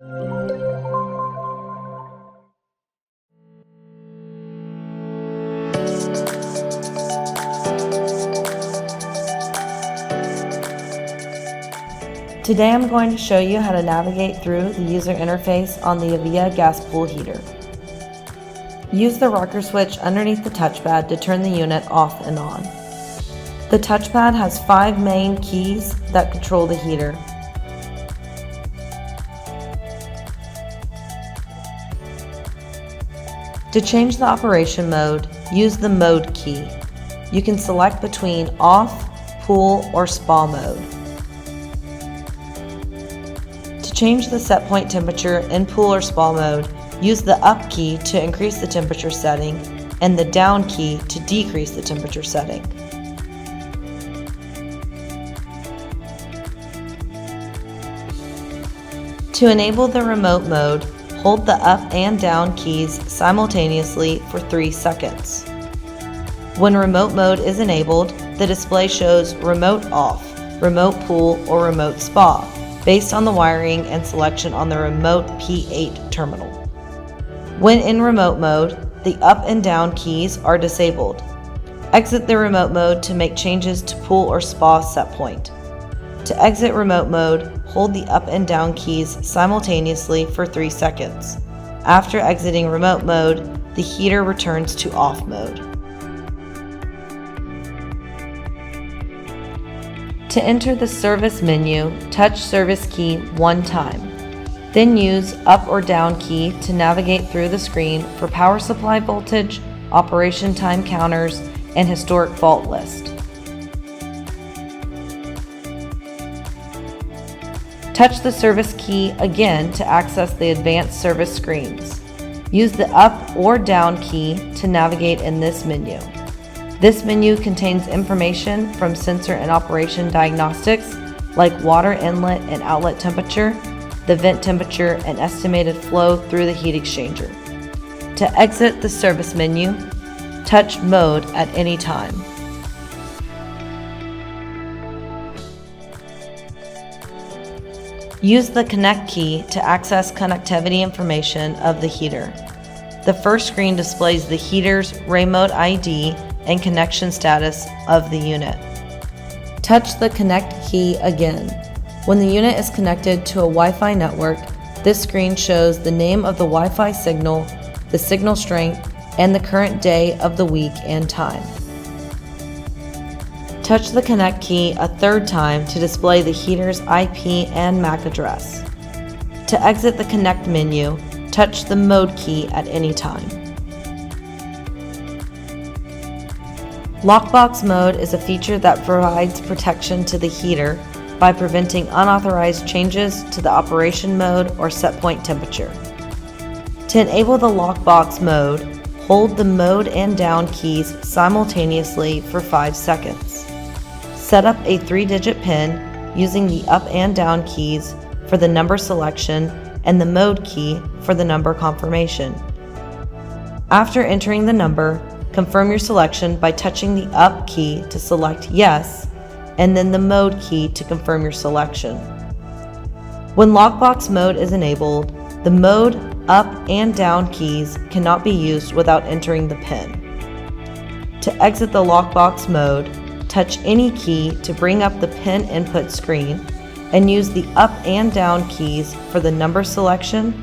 Today I'm going to show you how to navigate through the user interface on the AVIA gas pool heater. Use the rocker switch underneath the touchpad to turn the unit off and on. The touchpad has 5 main keys that control the heater. To change the operation mode, use the mode key. You can select between off, pool, or spa mode. To change the set point temperature in pool or spa mode, use the up key to increase the temperature setting and the down key to decrease the temperature setting. To enable the remote mode, hold the up and down keys simultaneously for 3 seconds. When remote mode is enabled, the display shows remote off, remote pool, or remote spa, based on the wiring and selection on the remote P8 terminal. When in remote mode, the up and down keys are disabled. Exit the remote mode to make changes to pool or spa set point. To exit remote mode, hold the up and down keys simultaneously for 3 seconds. After exiting remote mode, the heater returns to off mode. To enter the service menu, touch service key 1 time. Then use up or down key to navigate through the screen for power supply voltage, operation time counters, and historic fault list. Touch the service key again to access the advanced service screens. Use the up or down key to navigate in this menu. This menu contains information from sensor and operation diagnostics like water inlet and outlet temperature, the vent temperature, and estimated flow through the heat exchanger. To exit the service menu, touch mode at any time. Use the connect key to access connectivity information of the heater. The first screen displays the heater's remote ID and connection status of the unit. Touch the connect key again. When the unit is connected to a Wi-Fi network, this screen shows the name of the Wi-Fi signal, the signal strength, and the current day of the week and time. Touch the connect key a 3rd time to display the heater's IP and MAC address. To exit the connect menu, touch the mode key at any time. Lockbox Mode is a feature that provides protection to the heater by preventing unauthorized changes to the operation mode or set point temperature. To enable the Lockbox Mode, hold the mode and down keys simultaneously for 5 seconds. Set up a 3-digit PIN using the up and down keys for the number selection and the mode key for the number confirmation. After entering the number, confirm your selection by touching the up key to select yes, and then the mode key to confirm your selection. When Lockbox Mode is enabled, the mode, up, and down keys cannot be used without entering the PIN. To exit the Lockbox Mode, touch any key to bring up the PIN input screen and use the up and down keys for the number selection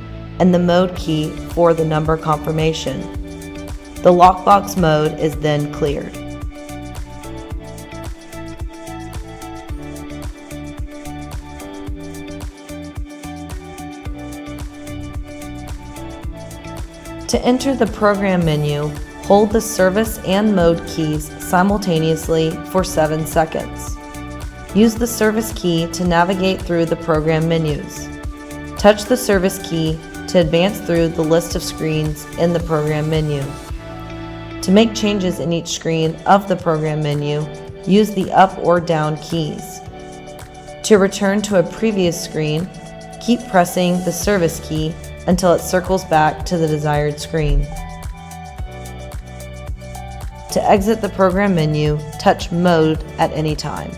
and the mode key for the number confirmation. The Lockbox Mode is then cleared. To enter the program menu, hold the service and mode keys simultaneously for 7 seconds. Use the service key to navigate through the program menus. Touch the service key to advance through the list of screens in the program menu. To make changes in each screen of the program menu, use the up or down keys. To return to a previous screen, keep pressing the service key until it circles back to the desired screen. To exit the program menu, touch Mode at any time.